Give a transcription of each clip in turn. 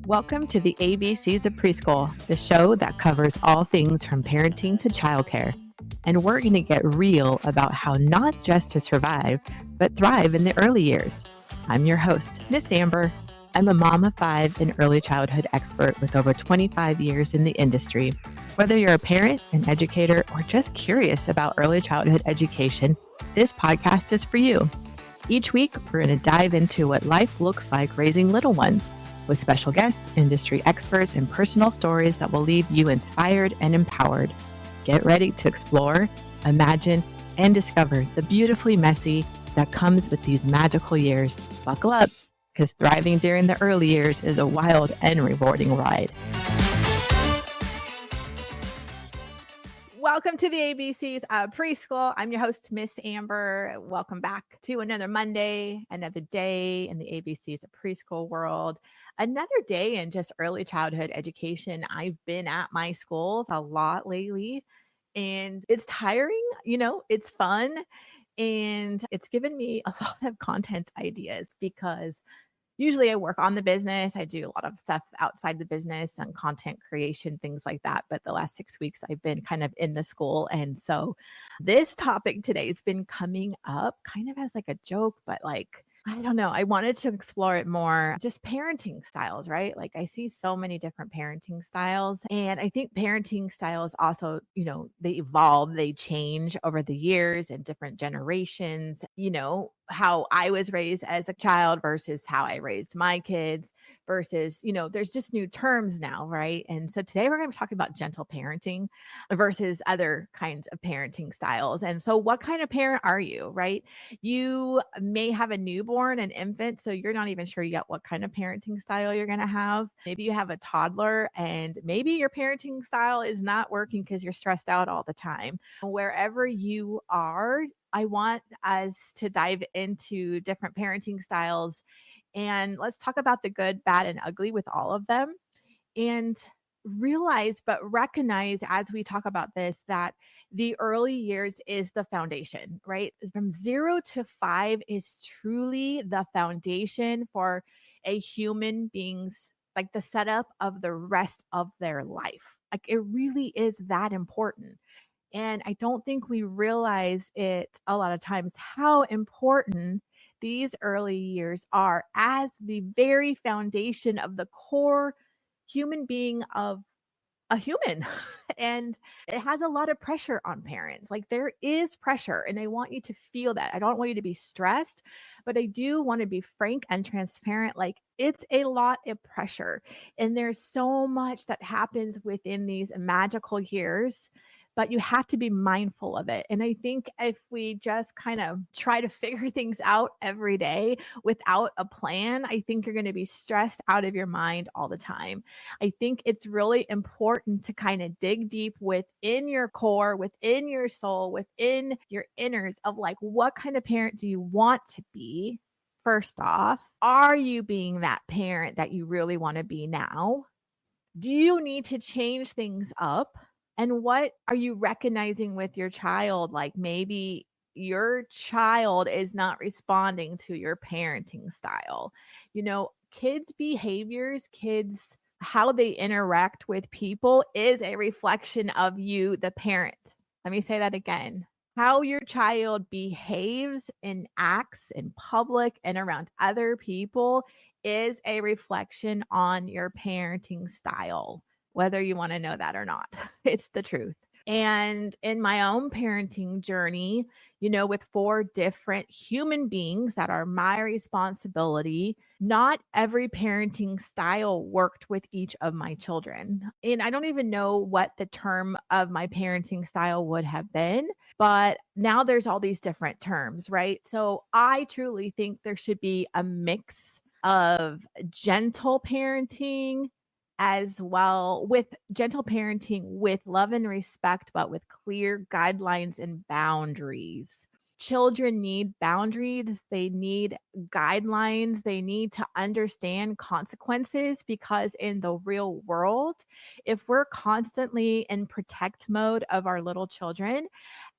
Welcome to the ABCs of Preschool, the show that covers all things from parenting to childcare. And we're going to get real about how not just to survive, but thrive in the early years. I'm your host, Miss Amber. I'm a mom of 5 and early childhood expert with over 25 years in the industry. Whether you're a parent, an educator, or just curious about early childhood education, this podcast is for you. Each week, we're going to dive into what life looks like raising little ones, with special guests, industry experts, and personal stories that will leave you inspired and empowered. Get ready to explore, imagine, and discover the beautifully messy that comes with these magical years. Buckle up, because thriving during the early years is a wild and rewarding ride. Welcome to the ABCs of Preschool. I'm your host, Miss Amber. Welcome back to another Monday, another day in the ABCs of Preschool world, another day in just early childhood education. I've been at my schools a lot lately, and it's tiring, it's fun, and it's given me a lot of content ideas because usually I work on the business. I do a lot of stuff outside the business and content creation, things like that. But the last 6 weeks, I've been kind of in the school. And so this topic today has been coming up kind of as like a joke, but like, I don't know. I wanted to explore it more, just parenting styles, right? Like I see so many different parenting styles. And I think parenting styles also, they evolve, they change over the years and different generations, how I was raised as a child versus how I raised my kids versus, there's just new terms now, right? And so today we're going to be talking about gentle parenting versus other kinds of parenting styles. And so what kind of parent are you, right? You may have a newborn, an infant, so you're not even sure yet what kind of parenting style you're going to have. Maybe you have a toddler and maybe your parenting style is not working because you're stressed out all the time. Wherever you are, I want us to dive into different parenting styles and let's talk about the good, bad, and ugly with all of them. And recognize as we talk about this that the early years is the foundation, right? From 0 to 5 is truly the foundation for a human being's, like the setup of the rest of their life. Like it really is that important. And I don't think we realize it a lot of times how important these early years are as the very foundation of the core human being of a human. And it has a lot of pressure on parents. Like there is pressure, and I want you to feel that. I don't want you to be stressed, but I do want to be frank and transparent. Like it's a lot of pressure, and there's so much that happens within these magical years. But you have to be mindful of it. And I think if we just kind of try to figure things out every day without a plan, I think you're going to be stressed out of your mind all the time. I think it's really important to kind of dig deep within your core, within your soul, within your innards of like, what kind of parent do you want to be? First off, are you being that parent that you really want to be now? Do you need to change things up? And what are you recognizing with your child? Like maybe your child is not responding to your parenting style. Kids' behaviors, how they interact with people is a reflection of you, the parent. Let me say that again. How your child behaves and acts in public and around other people is a reflection on your parenting style, whether you want to know that or not. It's the truth. And in my own parenting journey, with 4 different human beings that are my responsibility, not every parenting style worked with each of my children. And I don't even know what the term of my parenting style would have been, but now there's all these different terms, right? So I truly think there should be a mix of gentle parenting as well, with gentle parenting with love and respect, but with clear guidelines and boundaries. Children need boundaries, they need guidelines, they need to understand consequences because in the real world, if we're constantly in protect mode of our little children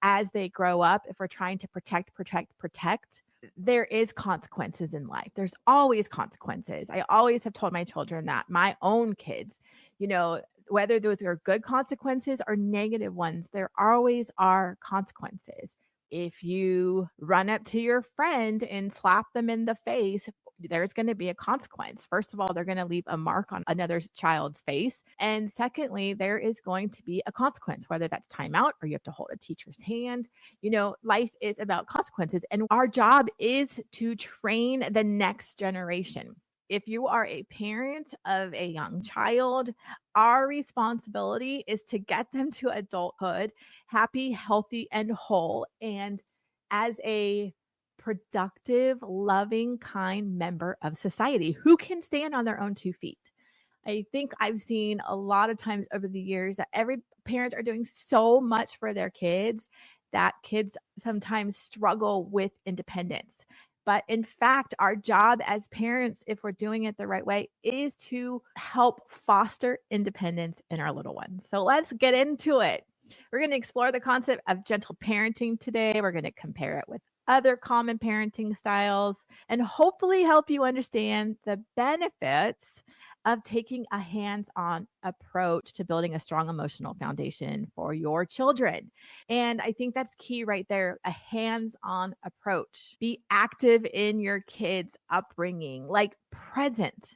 as they grow up, if we're trying to protect, there is consequences in life. There's always consequences. I always have told my children that, my own kids, you know, whether those are good consequences or negative ones, there always are consequences. If you run up to your friend and slap them in the face, there's going to be a consequence. First of all, they're going to leave a mark on another child's face. And secondly, there is going to be a consequence, whether that's timeout or you have to hold a teacher's hand. You know, life is about consequences, and our job is to train the next generation. If you are a parent of a young child, our responsibility is to get them to adulthood happy, healthy, and whole. And as a productive, loving, kind member of society who can stand on their own 2 feet. I think I've seen a lot of times over the years that every parents are doing so much for their kids that kids sometimes struggle with independence. But in fact, our job as parents, if we're doing it the right way, is to help foster independence in our little ones. So let's get into it. We're going to explore the concept of gentle parenting today. We're going to compare it with other common parenting styles and hopefully help you understand the benefits of taking a hands on approach to building a strong emotional foundation for your children. And I think that's key right there, a hands on approach. Be active in your kids' upbringing, like present,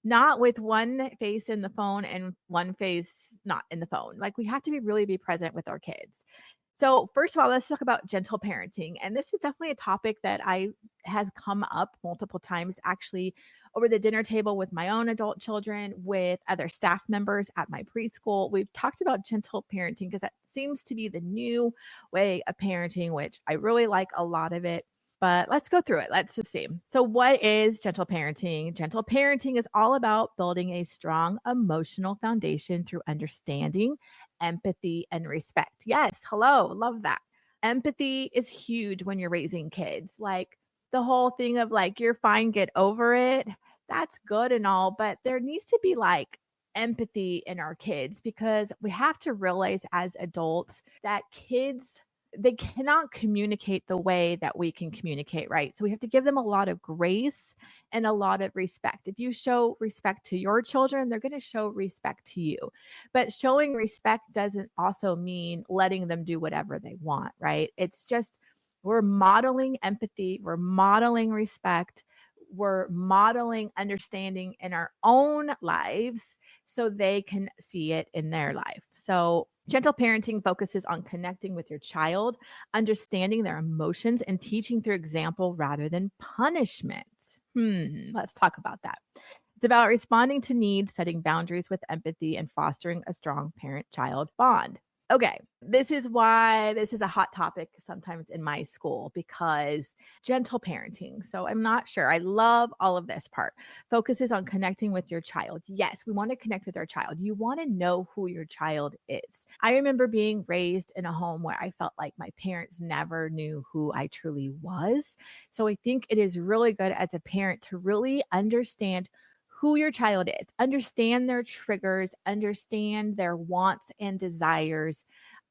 not with one face in the phone and one face not in the phone. Like we have to be present with our kids. So, first of all, let's talk about gentle parenting. And this is definitely a topic that I has come up multiple times actually over the dinner table with my own adult children, with other staff members at my preschool. We've talked about gentle parenting because that seems to be the new way of parenting, which I really like a lot of it. But let's go through it. Let's just see. So, what is gentle parenting? Gentle parenting is all about building a strong emotional foundation through understanding, empathy, and respect. Yes, hello, love that. Empathy is huge when you're raising kids. Like the whole thing of like, you're fine, get over it. That's good and all, but there needs to be like empathy in our kids because we have to realize as adults that kids, they cannot communicate the way that we can communicate, right? So we have to give them a lot of grace and a lot of respect. If you show respect to your children, they're going to show respect to you. But showing respect doesn't also mean letting them do whatever they want, right? It's just we're modeling empathy, we're modeling respect, we're modeling understanding in our own lives so they can see it in their life. So, gentle parenting focuses on connecting with your child, understanding their emotions, and teaching through example rather than punishment. Let's talk about that. It's about responding to needs, setting boundaries with empathy, and fostering a strong parent child bond. Okay, this is why this is a hot topic sometimes in my school because gentle parenting. So I'm not sure. I love all of this part. Focuses on connecting with your child. Yes, we want to connect with our child. You want to know who your child is. I remember being raised in a home where I felt like my parents never knew who I truly was. So I think it is really good as a parent to really understand who your child is, understand their triggers, understand their wants and desires,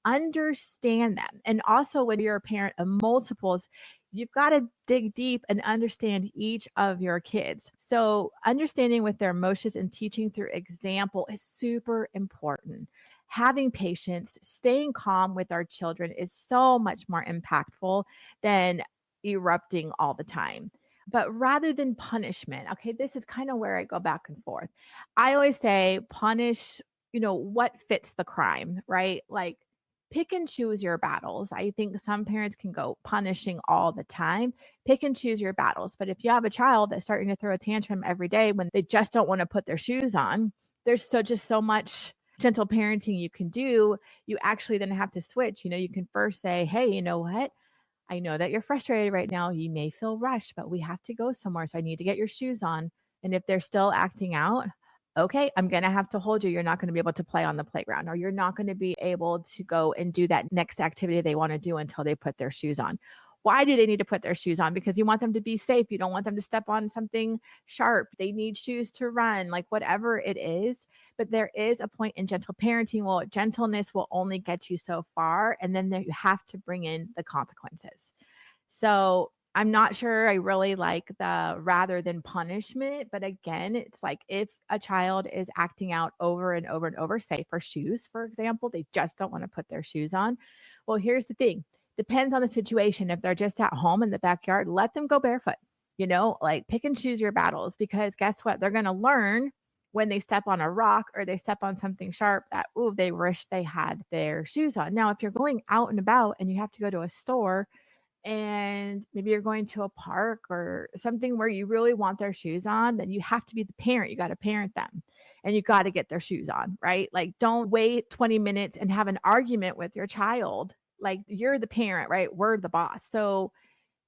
understand them. And also, when you're a parent of multiples, you've got to dig deep and understand each of your kids. So, understanding with their emotions and teaching through example is super important. Having patience, staying calm with our children is so much more impactful than erupting all the time. But rather than punishment, okay, this is kind of where I go back and forth. I always say punish, what fits the crime, right? Like pick and choose your battles. I think some parents can go punishing all the time. Pick and choose your battles. But if you have a child that's starting to throw a tantrum every day when they just don't want to put their shoes on, there's just so much gentle parenting you can do. You actually then have to switch. You can first say, hey, you know what? I know that you're frustrated right now. You may feel rushed, but we have to go somewhere. So I need to get your shoes on. And if they're still acting out, okay, I'm going to have to hold you. You're not going to be able to play on the playground, or you're not going to be able to go and do that next activity they want to do until they put their shoes on. Why do they need to put their shoes on? Because you want them to be safe. You don't want them to step on something sharp. They need shoes to run, like whatever it is. But there is a point in gentle parenting. Well, gentleness will only get you so far. And then you have to bring in the consequences. So I'm not sure I really like the rather than punishment, but again, it's like if a child is acting out over and over and over, say for shoes, for example, they just don't want to put their shoes on. Well, here's the thing. Depends on the situation. If they're just at home in the backyard, let them go barefoot. Like pick and choose your battles because guess what? They're going to learn when they step on a rock or they step on something sharp that, oh, they wish they had their shoes on. Now, if you're going out and about and you have to go to a store and maybe you're going to a park or something where you really want their shoes on, then you have to be the parent. You got to parent them and you got to get their shoes on, right? Like, don't wait 20 minutes and have an argument with your child. Like, you're the parent, right? We're the boss. So,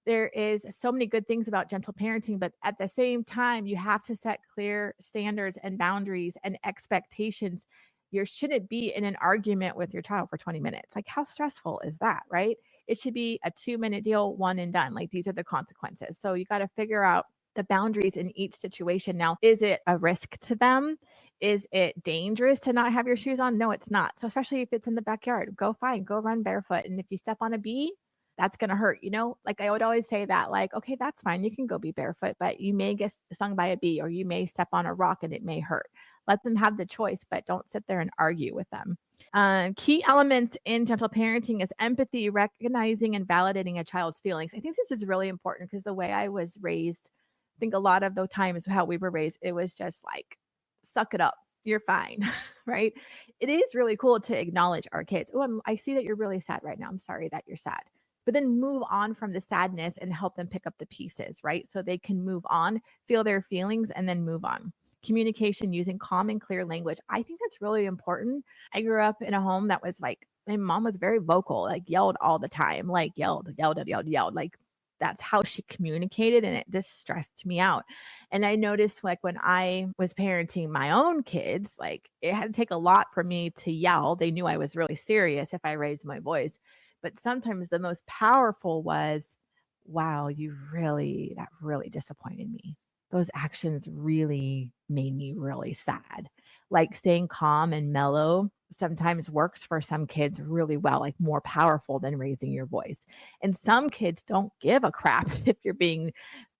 there is so many good things about gentle parenting, but at the same time, you have to set clear standards and boundaries and expectations. You shouldn't be in an argument with your child for 20 minutes. Like, how stressful is that, right? It should be a 2-minute deal, one and done. Like, these are the consequences. So, you got to figure out the boundaries in each situation. Now, is it a risk to them? Is it dangerous to not have your shoes on? No, it's not. So, especially if it's in the backyard, go fine, go run barefoot. And if you step on a bee, that's going to hurt. Like I would always say that, like, okay, that's fine. You can go be barefoot, but you may get stung by a bee or you may step on a rock and it may hurt. Let them have the choice, but don't sit there and argue with them. Key elements in gentle parenting is empathy, recognizing and validating a child's feelings. I think this is really important because the way I was raised, I think a lot of the times how we were raised, it was just like, suck it up. You're fine, right? It is really cool to acknowledge our kids. Oh, I see that you're really sad right now. I'm sorry that you're sad, but then move on from the sadness and help them pick up the pieces, right? So they can move on, feel their feelings, and then move on. Communication using calm and clear language. I think that's really important. I grew up in a home that was like, my mom was very vocal, like yelled all the time, like yelled. Like that's how she communicated and it just stressed me out. And I noticed like when I was parenting my own kids, like it had to take a lot for me to yell. They knew I was really serious if I raised my voice. But sometimes the most powerful was, wow, that really disappointed me. Those actions really made me really sad. Like staying calm and mellow sometimes works for some kids really well, like more powerful than raising your voice. And some kids don't give a crap if you're being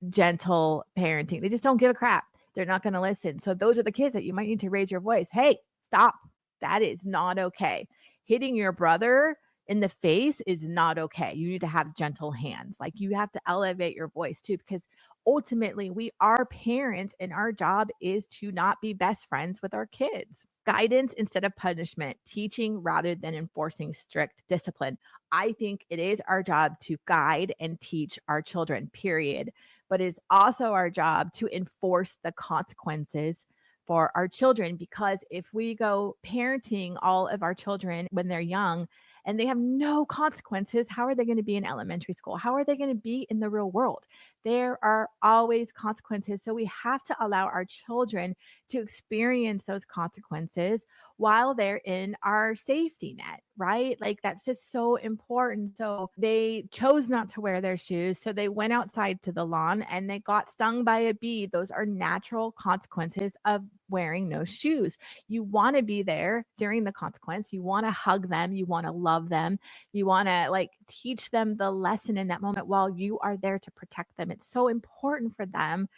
gentle parenting. They just don't give a crap. They're not going to listen. So those are the kids that you might need to raise your voice. Hey, stop. That is not okay. Hitting your brother in the face is not okay. You need to have gentle hands. Like you have to elevate your voice too, because ultimately we are parents and our job is to not be best friends with our kids. Guidance instead of punishment, teaching rather than enforcing strict discipline. I think it is our job to guide and teach our children, period. But it's also our job to enforce the consequences for our children, because if we go parenting all of our children when they're young and they have no consequences, how are they going to be in elementary school? How are they going to be in the real world? There are always consequences. So we have to allow our children to experience those consequences while they're in our safety net, right? Like that's just so important. So they chose not to wear their shoes. So they went outside to the lawn and they got stung by a bee. Those are natural consequences of wearing no shoes. You want to be there during the consequence. You want to hug them. You want to love them. You want to like teach them the lesson in that moment while you are there to protect them. It's so important for them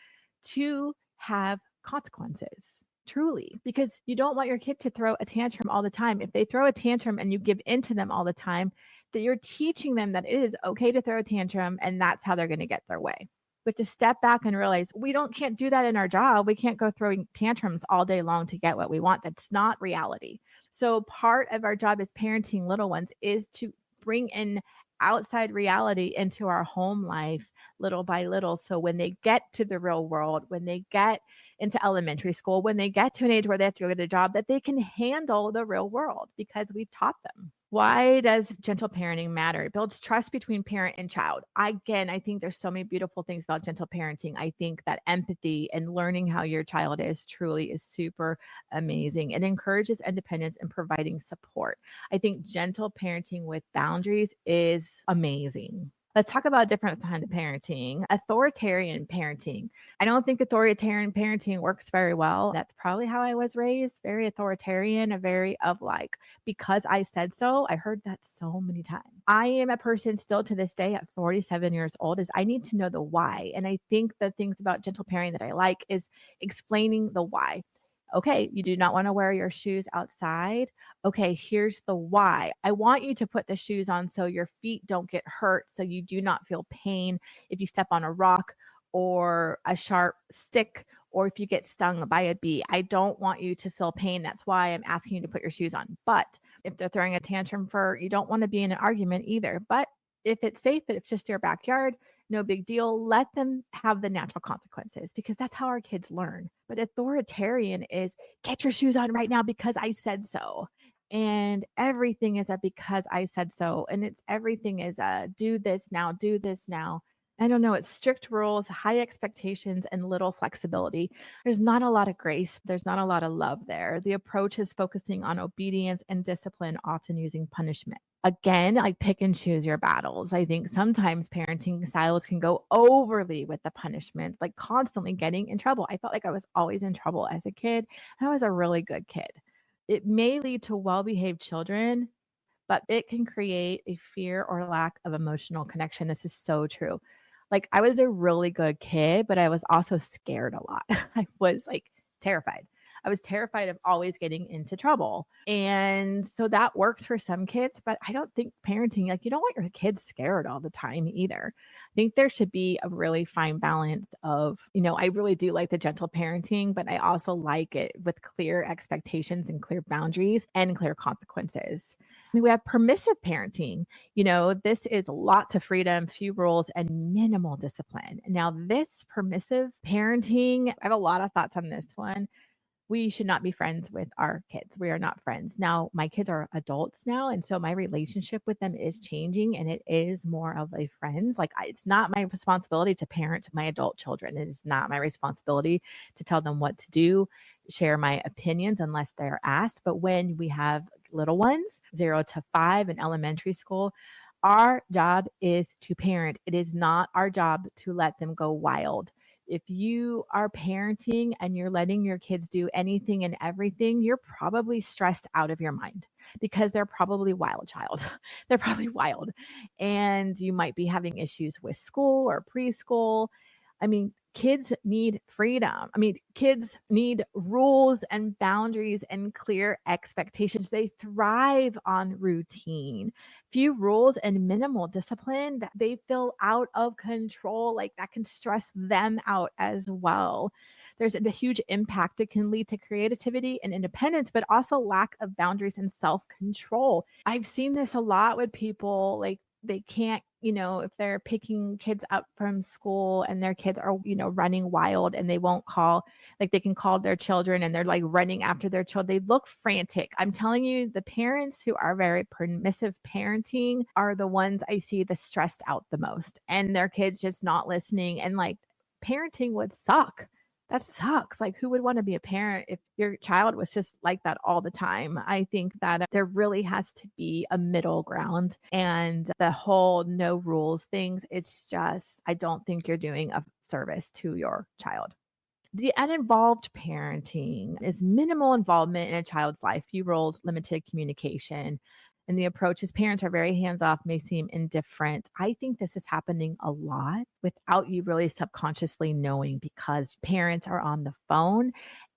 to have consequences. Truly, because you don't want your kid to throw a tantrum all the time. If they throw a tantrum and you give in to them all the time, that you're teaching them that it is okay to throw a tantrum and that's how they're going to get their way. But to step back and realize we can't do that in our job. We can't go throwing tantrums all day long to get what we want. That's not reality. So part of our job as parenting little ones is to bring in outside reality into our home life little by little. So when they get to the real world, when they get into elementary school, when they get to an age where they have to go get a job, that they can handle the real world because we've taught them. Why does gentle parenting matter? It builds trust between parent and child. Again, I think there's so many beautiful things about gentle parenting. I think that empathy and learning how your child is truly is super amazing. It encourages independence and providing support. I think gentle parenting with boundaries is amazing. Let's talk about a different kind of parenting, authoritarian parenting. I don't think authoritarian parenting works very well. That's probably how I was raised, very authoritarian, a very of like, because I said so. I heard that so many times. I am a person still to this day at 47 years old is I need to know the why. And I think the things about gentle parenting that I like is explaining the why. Okay, you do not want to wear your shoes outside. Okay, here's the why. I want you to put the shoes on so your feet don't get hurt, so you do not feel pain if you step on a rock or a sharp stick or if you get stung by a bee. I don't want you to feel pain. That's why I'm asking you to put your shoes on. But if they're throwing a tantrum for, you don't want to be in an argument either. But if it's safe, if it's just your backyard, no big deal. Let them have the natural consequences because that's how our kids learn. But authoritarian is get your shoes on right now because I said so. And everything is a because I said so. And it's everything is a do this now, do this now. I don't know. It's strict rules, high expectations, and little flexibility. There's not a lot of grace. There's not a lot of love there. The approach is focusing on obedience and discipline, often using punishment. Again, like pick and choose your battles. I think sometimes parenting styles can go overly with the punishment, like constantly getting in trouble. I felt like I was always in trouble as a kid. And I was a really good kid. It may lead to well behaved children, but it can create a fear or lack of emotional connection. This is so true. Like I was a really good kid, but I was also scared a lot. I was like terrified. I was terrified of always getting into trouble. And so that works for some kids, but I don't think parenting, like you don't want your kids scared all the time either. I think there should be a really fine balance of, I really do like the gentle parenting, but I also like it with clear expectations and clear boundaries and clear consequences. I mean, we have permissive parenting. This is lots of freedom, few rules, and minimal discipline. Now, this permissive parenting, I have a lot of thoughts on this one. We should not be friends with our kids. We are not friends. Now, my kids are adults now. And so my relationship with them is changing and it is more of a friends. Like, it's not my responsibility to parent my adult children. It is not my responsibility to tell them what to do, share my opinions unless they're asked. But when we have little ones, 0 to 5 in elementary school, our job is to parent. It is not our job to let them go wild. If you are parenting and you're letting your kids do anything and everything, you're probably stressed out of your mind because they're probably wild child. They're probably wild. And you might be having issues with school or preschool. I mean, kids need freedom. I mean, kids need rules and boundaries and clear expectations. They thrive on routine. Few rules and minimal discipline that they feel out of control, like that can stress them out as well. There's a huge impact. It can lead to creativity and independence, but also lack of boundaries and self control. I've seen this a lot with people like they can't, if they're picking kids up from school and their kids are, running wild and they won't call, like they can call their children and they're like running after their child. They look frantic. I'm telling you, the parents who are very permissive parenting are the ones I see the stressed out the most and their kids just not listening. And like parenting would suck. That sucks. Like, who would want to be a parent if your child was just like that all the time? I think that there really has to be a middle ground and the whole no rules things. It's just, I don't think you're doing a service to your child. The uninvolved parenting is minimal involvement in a child's life, few roles, limited communication. And the approach is parents are very hands off, may seem indifferent. I think this is happening a lot without you really subconsciously knowing because parents are on the phone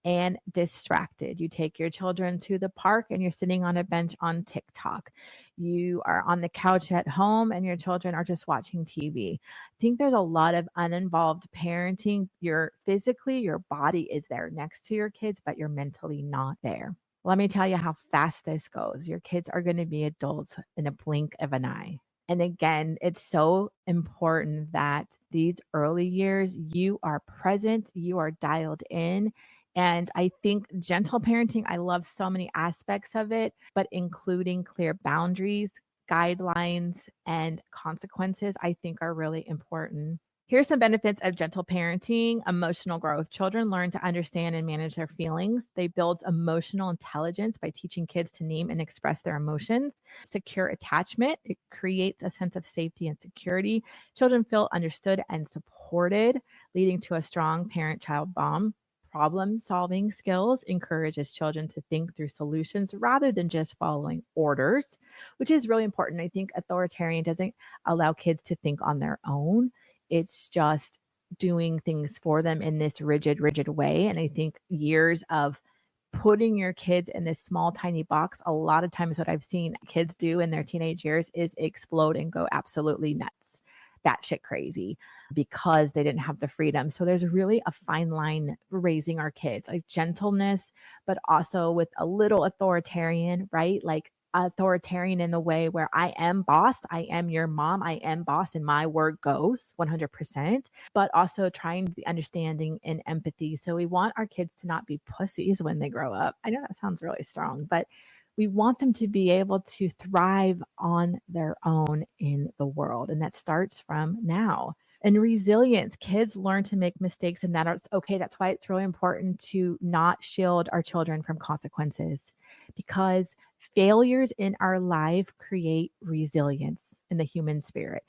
and distracted. You take your children to the park and you're sitting on a bench on TikTok. You are on the couch at home and your children are just watching TV. I think there's a lot of uninvolved parenting. Your body is there next to your kids, but you're mentally not there. Let me tell you how fast this goes. Your kids are going to be adults in a blink of an eye. And again, it's so important that these early years, you are present, you are dialed in. And I think gentle parenting, I love so many aspects of it, but including clear boundaries, guidelines, and consequences, I think are really important. Here's some benefits of gentle parenting: emotional growth. Children learn to understand and manage their feelings. They build emotional intelligence by teaching kids to name and express their emotions. Secure attachment. It creates a sense of safety and security. Children feel understood and supported, leading to a strong parent child bond. Problem solving skills encourages children to think through solutions rather than just following orders, which is really important. I think authoritarian doesn't allow kids to think on their own. It's just doing things for them in this rigid way. And I think years of putting your kids in this small, tiny box, a lot of times what I've seen kids do in their teenage years is explode and go absolutely nuts, batshit crazy, because they didn't have the freedom. So there's really a fine line raising our kids, like gentleness, but also with a little authoritarian, right? Like authoritarian in the way where I am boss, I am your mom, I am boss, and my word goes 100%, but also trying the understanding and empathy. So we want our kids to not be pussies when they grow up. I know that sounds really strong, but we want them to be able to thrive on their own in the world. And that starts from now. And resilience, kids learn to make mistakes and that it's okay. That's why it's really important to not shield our children from consequences, because failures in our life create resilience in the human spirit.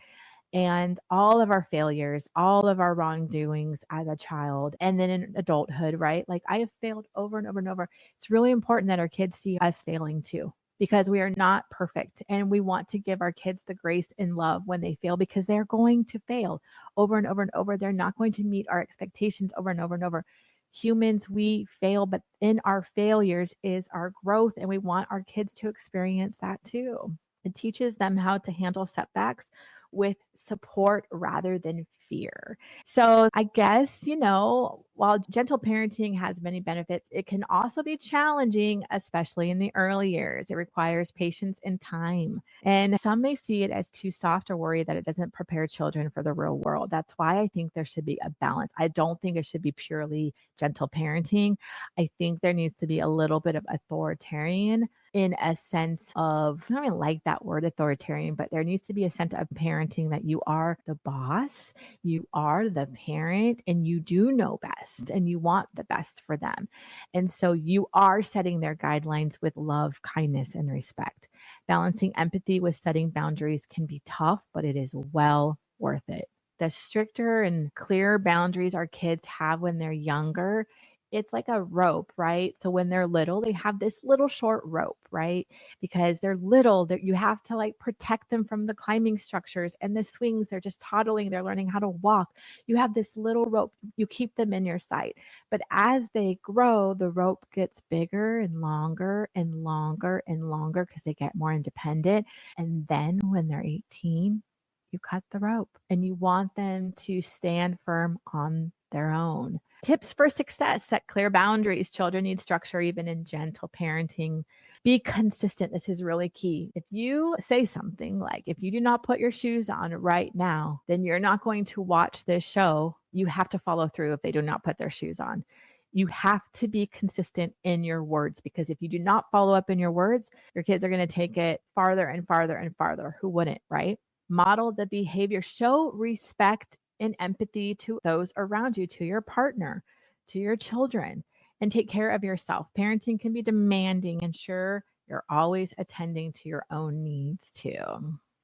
And all of our failures, all of our wrongdoings as a child, and then in adulthood, right? Like I have failed over and over and over. It's really important that our kids see us failing too, because we are not perfect. And we want to give our kids the grace and love when they fail, because they're going to fail over and over and over. They're not going to meet our expectations over and over and over. Humans, we fail, but in our failures is our growth. And we want our kids to experience that too. It teaches them how to handle setbacks with support rather than fear. So I guess, while gentle parenting has many benefits, it can also be challenging, especially in the early years. It requires patience and time. And some may see it as too soft or worry that it doesn't prepare children for the real world. That's why I think there should be a balance. I don't think it should be purely gentle parenting. I think there needs to be a little bit of authoritarian, in a sense of, I don't even like that word authoritarian, but there needs to be a sense of parenting that you are the boss, you are the parent, and you do know best and you want the best for them. And so you are setting their guidelines with love, kindness, and respect. Balancing empathy with setting boundaries can be tough, but it is well worth it. The stricter and clearer boundaries our kids have when they're younger, it's like a rope, right? So when they're little, they have this little short rope, right? Because they're little, that you have to like protect them from the climbing structures and the swings. They're just toddling, they're learning how to walk. You have this little rope, you keep them in your sight. But as they grow, the rope gets bigger and longer and longer and longer because they get more independent. And then when they're 18, you cut the rope and you want them to stand firm on their own. Tips for success: set clear boundaries. Children need structure even in gentle parenting. Be consistent. This is really key. If you say something like, if you do not put your shoes on right now, then you're not going to watch this show. You have to follow through if they do not put their shoes on. You have to be consistent in your words, because if you do not follow up in your words, your kids are going to take it farther and farther and farther. Who wouldn't, right? Model the behavior. Show respect and empathy to those around you, to your partner, to your children, and take care of yourself. Parenting can be demanding. Ensure you're always attending to your own needs too.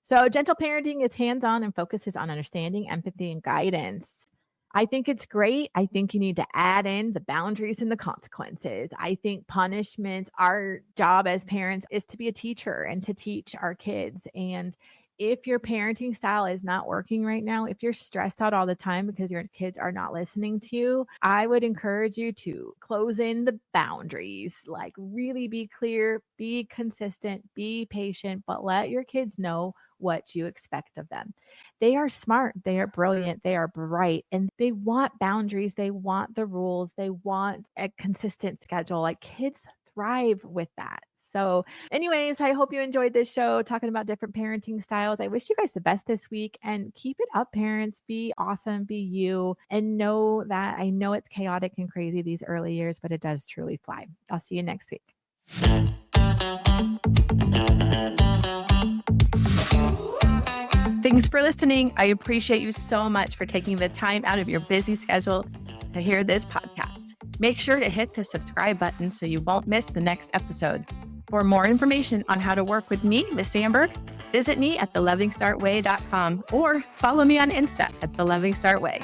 So, gentle parenting is hands on and focuses on understanding, empathy, and guidance. I think it's great. I think you need to add in the boundaries and the consequences. I think punishment, our job as parents is to be a teacher and to teach our kids. And if your parenting style is not working right now, if you're stressed out all the time because your kids are not listening to you, I would encourage you to close in the boundaries, like really be clear, be consistent, be patient, but let your kids know what you expect of them. They are smart, they are brilliant, they are bright, and they want boundaries, they want the rules, they want a consistent schedule. Like kids thrive with that. So, anyways, I hope you enjoyed this show talking about different parenting styles. I wish you guys the best this week, and keep it up, parents. Be awesome, be you, and know that I know it's chaotic and crazy these early years, but it does truly fly. I'll see you next week. Thanks for listening. I appreciate you so much for taking the time out of your busy schedule to hear this podcast. Make sure to hit the subscribe button so you won't miss the next episode. For more information on how to work with me, Miss Sandberg, visit me at thelovingstartway.com or follow me on Insta at The Loving Start Way.